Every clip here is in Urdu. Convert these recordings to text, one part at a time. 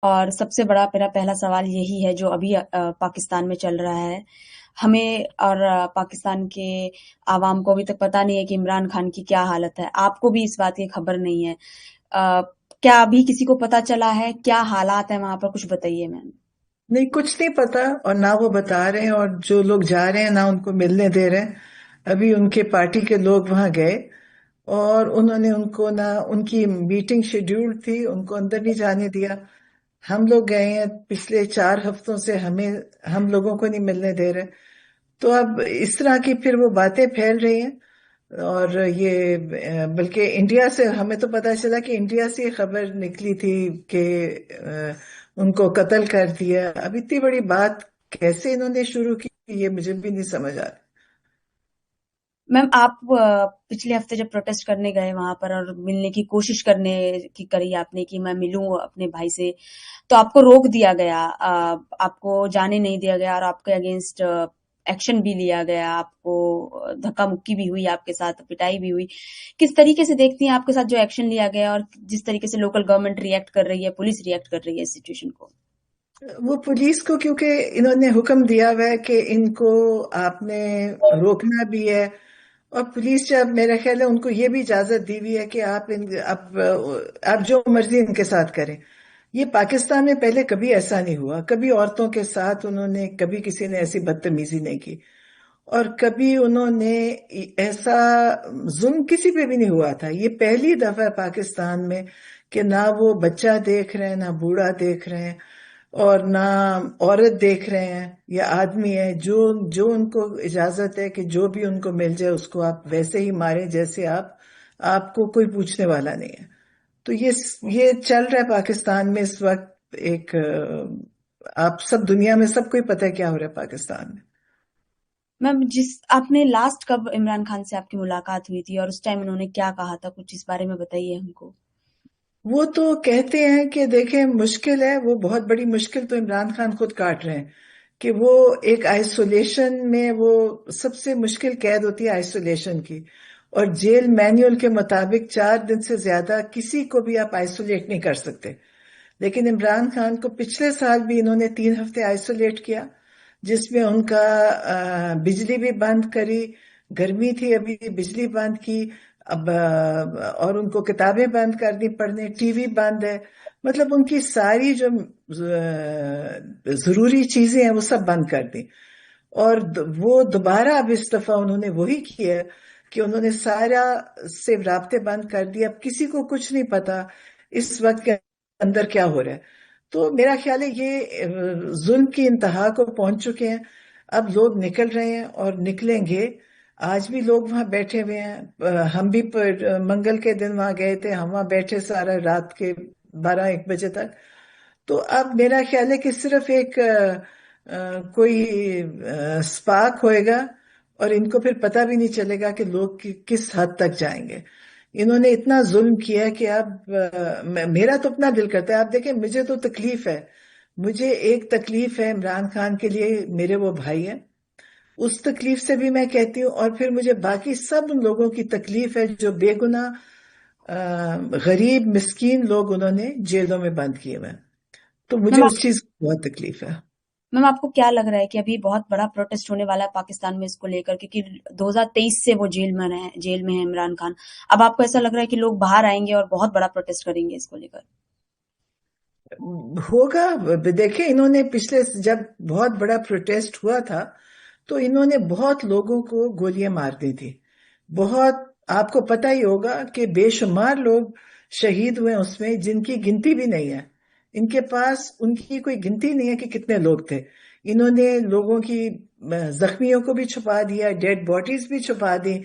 اور سب سے بڑا میرا پہلا سوال یہی ہے جو ابھی پاکستان میں چل رہا ہے. ہمیں اور پاکستان کے عوام کو ابھی تک پتہ نہیں ہے کہ عمران خان کی کیا حالت ہے. آپ کو بھی اس بات کی خبر نہیں ہے. کیا ابھی کسی کو پتہ چلا ہے کیا حالات ہیں وہاں پر؟ کچھ بتائیے میم. نہیں، کچھ نہیں پتا، اور نہ وہ بتا رہے ہیں، اور جو لوگ جا رہے ہیں نہ ان کو ملنے دے رہے ہیں. ابھی ان کے پارٹی کے لوگ وہاں گئے اور انہوں نے ان کو، نہ ان کی میٹنگ شیڈیول تھی، ان کو اندر نہیں جانے دیا. ہم لوگ گئے ہیں پچھلے 4 ہفتوں سے، ہم لوگوں کو نہیں ملنے دے رہے. تو اب اس طرح کی پھر وہ باتیں پھیل رہی ہیں. اور یہ بلکہ انڈیا سے ہمیں تو پتا چلا کہ انڈیا سے یہ خبر نکلی تھی کہ ان کو قتل کر دیا. اب اتنی بڑی بات کیسے انہوں نے شروع کی، یہ مجھے بھی نہیں سمجھ آ رہا. میم آپ پچھلے ہفتے جب پروٹیسٹ کرنے گئے وہاں پر اور ملنے کی کوشش کرنے کی کری آپ نے کہ میں ملوں اپنے بھائی سے، تو آپ کو روک دیا گیا، آپ کو جانے نہیں دیا گیا اور آپ کے اگینسٹ ایکشن بھی لیا گیا، آپ کو دھکا مکی بھی ہوئی، آپ کے ساتھ پٹائی بھی ہوئی. کس طریقے سے دیکھتی ہیں آپ کے ساتھ جو ایکشن لیا گیا اور جس طریقے سے لوکل گورنمنٹ ریئیکٹ کر رہی ہے، پولیس ریئیکٹ کر رہی ہے اس سچویشن کو؟ وہ پولیس کو کیونکہ انہوں نے حکم دیا ہوا ہے کہ ان کو آپ نے روکنا بھی ہے. اور پولیس جب، میرا خیال ہے ان کو یہ بھی اجازت دی ہوئی ہے کہ آپ جو مرضی ان کے ساتھ کریں. یہ پاکستان میں پہلے کبھی ایسا نہیں ہوا، کبھی عورتوں کے ساتھ انہوں نے، کبھی کسی نے ایسی بدتمیزی نہیں کی، اور کبھی انہوں نے ایسا ظلم کسی پہ بھی نہیں ہوا تھا. یہ پہلی دفعہ پاکستان میں کہ نہ وہ بچہ دیکھ رہے ہیں، نہ بوڑھا دیکھ رہے ہیں، اور نہ عورت دیکھ رہے ہیں یا آدمی ہے. جو ان کو اجازت ہے کہ جو بھی ان کو مل جائے اس کو آپ ویسے ہی ماریں جیسے آپ کو کوئی پوچھنے والا نہیں ہے. تو یہ چل رہا ہے پاکستان میں اس وقت. ایک آپ سب دنیا میں سب کو ہی پتہ ہے کیا ہو رہا ہے پاکستان میں. میم آپ نے لاسٹ کب عمران خان سے آپ کی ملاقات ہوئی تھی اور اس ٹائم انہوں نے کیا کہا تھا؟ کچھ اس بارے میں بتائیے ہم کو. وہ تو کہتے ہیں کہ دیکھیں مشکل ہے، وہ بہت بڑی مشکل تو عمران خان خود کاٹ رہے ہیں کہ وہ ایک آئسولیشن میں، وہ سب سے مشکل قید ہوتی ہے آئسولیشن کی. اور جیل مینیول کے مطابق 4 دن سے زیادہ کسی کو بھی آپ آئسولیٹ نہیں کر سکتے. لیکن عمران خان کو پچھلے سال بھی انہوں نے 3 ہفتے آئسولیٹ کیا، جس میں ان کا بجلی بھی بند کری. گرمی تھی، ابھی بجلی بند کی. اب اور ان کو کتابیں بند کر دی پڑھنے، ٹی وی بند ہے. مطلب ان کی ساری جو ضروری چیزیں ہیں وہ سب بند کر دی. اور وہ دوبارہ اب اس دفعہ انہوں نے وہی کیا کہ انہوں نے سارا سے رابطے بند کر دیے. اب کسی کو کچھ نہیں پتا اس وقت کے اندر کیا ہو رہا ہے. تو میرا خیال ہے یہ ظلم کی انتہا کو پہنچ چکے ہیں. اب لوگ نکل رہے ہیں اور نکلیں گے. آج بھی لوگ وہاں بیٹھے ہوئے ہیں. ہم بھی منگل کے دن وہاں گئے تھے، ہم وہاں بیٹھے سارا رات کے 12-1 بجے تک. تو اب میرا خیال ہے کہ صرف ایک کوئی سپارک ہوئے گا اور ان کو پھر پتہ بھی نہیں چلے گا کہ لوگ کس حد تک جائیں گے. انہوں نے اتنا ظلم کیا کہ اب میرا تو اپنا دل کرتا ہے. آپ دیکھیں مجھے تو تکلیف ہے، مجھے ایک تکلیف ہے عمران خان کے لیے، میرے وہ بھائی ہیں، اس تکلیف سے بھی میں کہتی ہوں. اور پھر مجھے باقی سب ان لوگوں کی تکلیف ہے جو بے گناہ غریب مسکین لوگ انہوں نے جیلوں میں بند کیے ہوئے ہیں. تو مجھے میم اس چیز کی بہت تکلیف ہے. میم آپ کو کیا لگ رہا ہے کہ ابھی بہت بڑا پروٹیسٹ ہونے والا ہے پاکستان میں اس کو لے کر؟ کیونکہ 2023 سے وہ جیل میں ہے عمران خان. اب آپ کو ایسا لگ رہا ہے کہ لوگ باہر آئیں گے اور بہت بڑا پروٹیسٹ کریں گے اس کو لے کر؟ ہوگا. دیکھیں انہوں نے پچھلے، جب بہت بڑا پروٹیسٹ ہوا تھا تو انہوں نے بہت لوگوں کو گولیاں مار دی تھی. بہت، آپ کو پتہ ہی ہوگا کہ بے شمار لوگ شہید ہوئے اس میں، جن کی گنتی بھی نہیں ہے. ان کے پاس ان کی کوئی گنتی نہیں ہے کہ کتنے لوگ تھے. انہوں نے لوگوں کی زخمیوں کو بھی چھپا دیا، ڈیڈ باڈیز بھی چھپا دی.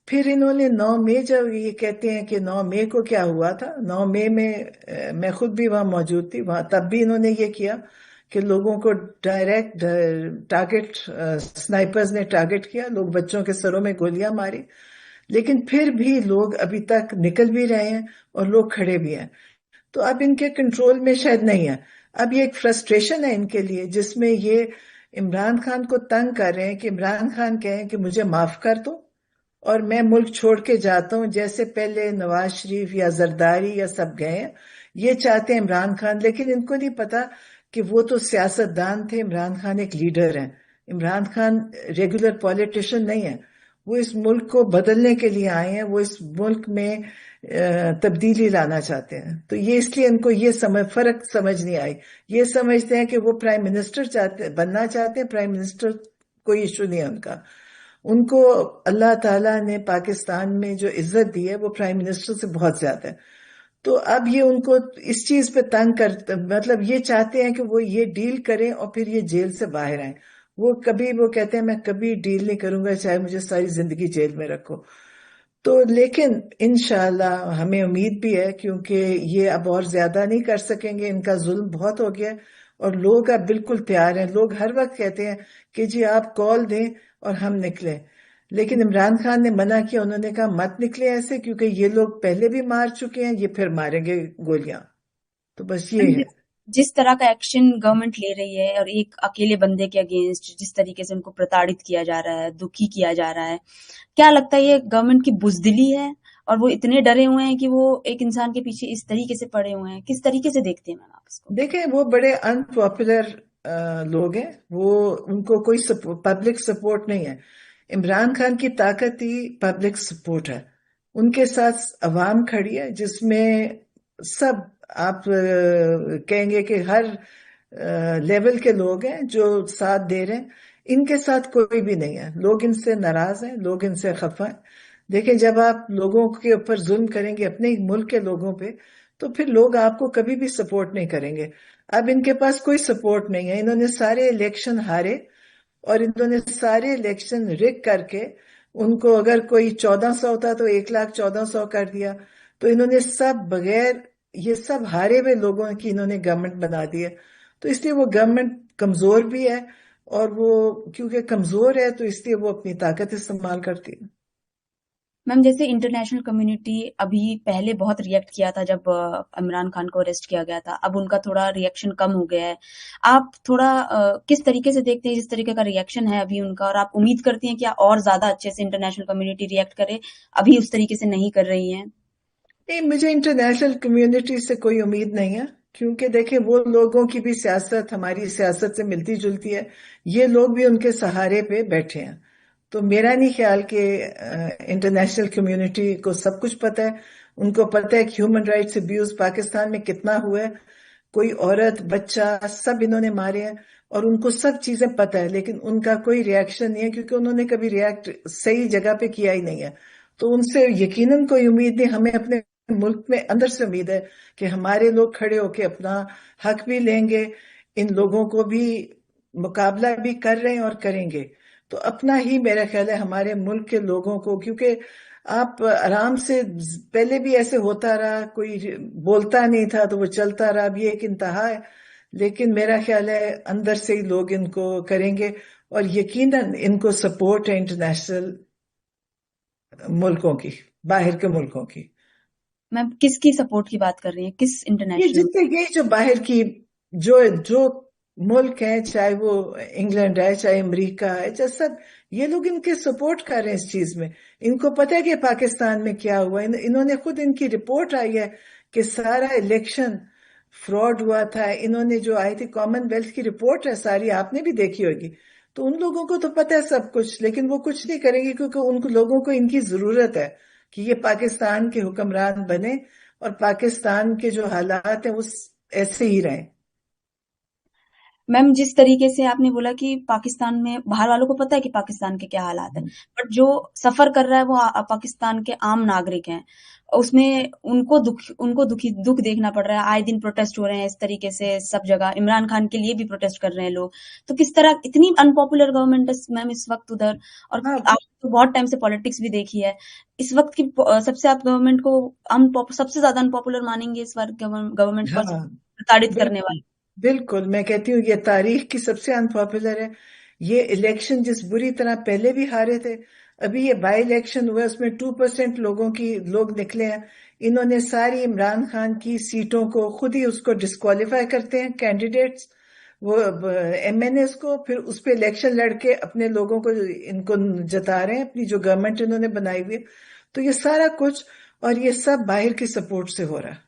پھر انہوں نے 9 مئی، جب یہ کہتے ہیں کہ 9 مئی کو کیا ہوا تھا، 9 مئی میں میں خود بھی وہاں موجود تھی وہاں، تب بھی انہوں نے یہ کیا کہ لوگوں کو ڈائریکٹ ٹارگٹ، سنائپرز نے ٹارگٹ کیا، لوگ بچوں کے سروں میں گولیاں ماری. لیکن پھر بھی لوگ ابھی تک نکل بھی رہے ہیں اور لوگ کھڑے بھی ہیں. تو اب ان کے کنٹرول میں شاید نہیں ہے. اب یہ ایک فرسٹریشن ہے ان کے لیے، جس میں یہ عمران خان کو تنگ کر رہے ہیں کہ عمران خان کہیں کہ مجھے معاف کر دو اور میں ملک چھوڑ کے جاتا ہوں، جیسے پہلے نواز شریف یا زرداری یا سب گئے ہیں. یہ چاہتے ہیں عمران خان، لیکن ان کو نہیں پتا کہ وہ تو سیاست دان تھے، عمران خان ایک لیڈر ہیں۔ عمران خان ریگولر پولیٹیشین نہیں ہے، وہ اس ملک کو بدلنے کے لیے آئے ہیں، وہ اس ملک میں تبدیلی لانا چاہتے ہیں۔ تو یہ اس لیے ان کو یہ فرق سمجھ نہیں آئی۔ یہ سمجھتے ہیں کہ وہ پرائم منسٹر بننا چاہتے ہیں، پرائم منسٹر کوئی ایشو نہیں ہے ان کا۔ ان کو اللہ تعالیٰ نے پاکستان میں جو عزت دی ہے وہ پرائم منسٹر سے بہت زیادہ ہے۔ تو اب یہ ان کو اس چیز پہ تنگ کرتے، مطلب یہ چاہتے ہیں کہ وہ یہ ڈیل کریں اور پھر یہ جیل سے باہر آئیں۔ وہ کہتے ہیں میں کبھی ڈیل نہیں کروں گا چاہے مجھے ساری زندگی جیل میں رکھو۔ تو لیکن انشاءاللہ ہمیں امید بھی ہے، کیونکہ یہ اب اور زیادہ نہیں کر سکیں گے، ان کا ظلم بہت ہو گیا ہے، اور لوگ اب بالکل تیار ہیں۔ لوگ ہر وقت کہتے ہیں کہ جی آپ کال دیں اور ہم نکلیں، لیکن عمران خان نے منع کیا، انہوں نے کہا مت نکلے ایسے، کیونکہ یہ لوگ پہلے بھی مار چکے ہیں، یہ پھر ماریں گے گولیاں۔ تو بس یہ ہے۔ جس طرح کا ایکشن گورنمنٹ لے رہی ہے اور ایک اکیلے بندے کے اگینسٹ جس طریقے سے ان کو پرتاڑت کیا جا رہا ہے، دکھی کیا جا رہا ہے، کیا لگتا ہے یہ گورنمنٹ کی بزدلی ہے اور وہ اتنے ڈرے ہوئے ہیں کہ وہ ایک انسان کے پیچھے اس طریقے سے پڑے ہوئے ہیں؟ کس طریقے سے دیکھتے ہیں میم آپ اس کو؟ دیکھیں وہ بڑے ان پاپولر لوگ ہیں، ان کو کوئی پبلک سپورٹ نہیں ہے۔ عمران خان کی طاقت ہی پبلک سپورٹ ہے، ان کے ساتھ عوام کھڑی ہے، جس میں سب آپ کہیں گے کہ ہر لیول کے لوگ ہیں جو ساتھ دے رہے ہیں۔ ان کے ساتھ کوئی بھی نہیں ہے، لوگ ان سے ناراض ہیں، لوگ ان سے خفا ہیں۔ دیکھیں جب آپ لوگوں کے اوپر ظلم کریں گے، اپنے ملک کے لوگوں پہ، تو پھر لوگ آپ کو کبھی بھی سپورٹ نہیں کریں گے۔ اب ان کے پاس کوئی سپورٹ نہیں ہے، انہوں نے سارے الیکشن ہارے، اور انہوں نے سارے الیکشن رگ کر کے ان کو اگر کوئی 1400 ہوتا تو 1,14,100 کر دیا۔ تو انہوں نے سب بغیر، یہ سب ہارے ہوئے لوگوں کی انہوں نے گورنمنٹ بنا دی ہے۔ تو اس لیے وہ گورنمنٹ کمزور بھی ہے، اور وہ کیونکہ کمزور ہے تو اس لیے وہ اپنی طاقت استعمال کرتی ہے۔ میم جیسے انٹرنیشنل کمیونٹی ابھی پہلے بہت ریئیکٹ کیا تھا جب عمران خان کو اریسٹ کیا گیا تھا، اب ان کا تھوڑا ریئیکشن کم ہو گیا ہے۔ آپ تھوڑا کس طریقے سے دیکھتے ہیں جس طریقے کا ریئیکشن ہے ابھی ان کا، اور آپ امید کرتی ہیں کہ اور زیادہ اچھے سے انٹرنیشنل کمیونٹی ریئیکٹ کرے؟ ابھی اس طریقے سے نہیں کر رہی ہیں؟ نہیں، مجھے انٹرنیشنل کمیونٹی سے کوئی امید نہیں ہے، کیونکہ دیکھیں وہ لوگوں کی بھی سیاست ہماری سیاست سے ملتی جلتی ہے، یہ لوگ بھی ان کے سہارے پہ بیٹھے ہیں۔ تو میرا نہیں خیال کہ انٹرنیشنل کمیونٹی کو سب کچھ پتہ ہے۔ ان کو پتہ ہے کہ ہیومن رائٹس ابیوز پاکستان میں کتنا ہوا ہے، کوئی عورت بچہ سب انہوں نے مارے ہیں، اور ان کو سب چیزیں پتہ ہے، لیکن ان کا کوئی ریئیکشن نہیں ہے، کیونکہ انہوں نے کبھی ریئیکٹ صحیح جگہ پہ کیا ہی نہیں ہے۔ تو ان سے یقیناً کوئی امید نہیں۔ ہمیں اپنے ملک میں اندر سے امید ہے کہ ہمارے لوگ کھڑے ہو کے اپنا حق بھی لیں گے، ان لوگوں کو بھی مقابلہ بھی کر رہے ہیں اور کریں گے۔ تو اپنا ہی میرا خیال ہے ہمارے ملک کے لوگوں کو، کیونکہ آپ آرام سے، پہلے بھی ایسے ہوتا رہا، کوئی بولتا نہیں تھا تو وہ چلتا رہا، اب یہ ایک انتہا ہے، لیکن میرا خیال ہے اندر سے ہی لوگ ان کو کریں گے، اور یقیناً ان کو سپورٹ ہے انٹرنیشنل ملکوں کی، باہر کے ملکوں کی۔ میم کس کی سپورٹ کی بات کر رہی ہیں؟ کس یہ انٹرنیشنل؟ جتنے یہ جو باہر کی جو ملک ہیں، چاہے وہ انگلینڈ ہے، چاہے امریکہ ہے، چاہے سب، یہ لوگ ان کے سپورٹ کر رہے ہیں اس چیز میں۔ ان کو پتہ ہے کہ پاکستان میں کیا ہوا، انہوں نے خود، ان کی رپورٹ آئی ہے کہ سارا الیکشن فراڈ ہوا تھا۔ انہوں نے جو آئی تھی کامن ویلتھ کی رپورٹ ہے ساری، آپ نے بھی دیکھی ہوگی۔ تو ان لوگوں کو تو پتہ ہے سب کچھ، لیکن وہ کچھ نہیں کریں گے، کیونکہ ان لوگوں کو ان کی ضرورت ہے کہ یہ پاکستان کے حکمران بنے، اور پاکستان کے جو حالات ہیں وہ ایسے ہی رہیں۔ میم جس طریقے سے آپ نے بولا کہ پاکستان میں باہر والوں کو پتا ہے کہ پاکستان کے کیا حالات ہیں، بٹ جو سفر کر رہا ہے وہ پاکستان کے عام ناگرک ہیں، اس میں ان کو دکھ دیکھنا پڑ رہا ہے۔ آئے دن پروٹیسٹ ہو رہے ہیں اس طریقے سے سب جگہ، عمران خان کے لیے بھی پروٹیسٹ کر رہے ہیں لوگ۔ تو کس طرح اتنی ان پاپولر گورنمنٹ ہے میم اس وقت ادھر، اور ہاں آپ تو بہت ٹائم سے پالیٹکس بھی دیکھی ہے، اس وقت کی سب سے آپ گورنمنٹ کو سب سے زیادہ ان پاپولر مانیں گے اس وقت گورنمنٹ کو، ہاں، پرتاڑت کرنے بالکل والی؟ بالکل، میں کہتی ہوں یہ تاریخ کی سب سے انپاپولر ہے۔ یہ الیکشن جس بری طرح پہلے بھی ہارے تھے، ابھی یہ بائی الیکشن ہوا، اس میں 2% لوگ نکلے ہیں۔ انہوں نے ساری عمران خان کی سیٹوں کو خود ہی اس کو ڈسکوالیفائی کرتے ہیں کینڈیڈیٹس، وہ MNAs کو، پھر اس پہ الیکشن لڑ کے اپنے لوگوں کو ان کو جتا رہے ہیں، اپنی جو گورنمنٹ انہوں نے بنائی ہوئی ہے۔ تو یہ سارا کچھ، اور یہ سب باہر کی سپورٹ سے ہو رہا ہے۔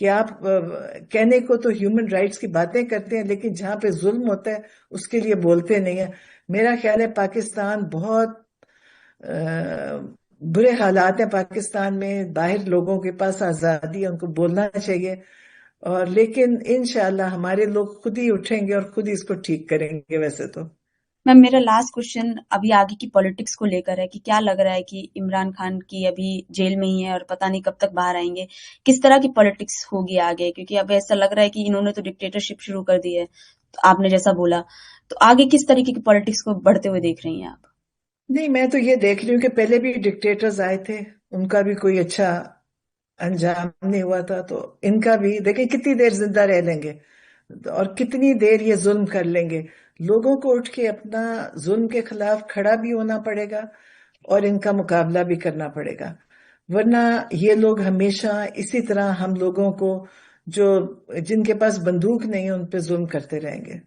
کہ آپ کہنے کو تو ہیومن رائٹس کی باتیں کرتے ہیں لیکن جہاں پہ ظلم ہوتا ہے اس کے لیے بولتے نہیں ہیں. میرا خیال ہے پاکستان بہت برے حالات ہیں پاکستان میں. باہر لوگوں کے پاس آزادی ہے, ان کو بولنا چاہیے, اور لیکن انشاءاللہ ہمارے لوگ خود ہی اٹھیں گے اور خود ہی اس کو ٹھیک کریں گے. ویسے تو میم میرا لاسٹ کوشچن ابھی آگے کی پالیٹکس کو لے کر ہے کہ کیا لگ رہا ہے کہ عمران خان کی ابھی جیل میں ہی ہے اور پتہ نہیں کب تک باہر آئیں گے, کس طرح کی پالیٹکس ہوگی آگے, کیونکہ اب ایسا لگ رہا ہے کہ انہوں نے تو ڈکٹیٹرشپ شروع کر دی ہے, تو آپ نے جیسا بولا, تو آگے کس طریقے کی پالیٹکس کو بڑھتے ہوئے دیکھ رہی ہیں آپ؟ نہیں, میں تو یہ دیکھ رہی ہوں کہ پہلے بھی ڈکٹیٹرز آئے تھے, ان کا بھی کوئی اچھا انجام نہیں ہوا تھا, تو ان کا بھی دیکھیں کتنی دیر زندہ رہ لیں گے اور کتنی دیر یہ ظلم کر لیں گے. لوگوں کو اٹھ کے اپنا ظلم کے خلاف کھڑا بھی ہونا پڑے گا اور ان کا مقابلہ بھی کرنا پڑے گا, ورنہ یہ لوگ ہمیشہ اسی طرح ہم لوگوں کو جو جن کے پاس بندوق نہیں ہے ان پہ ظلم کرتے رہیں گے.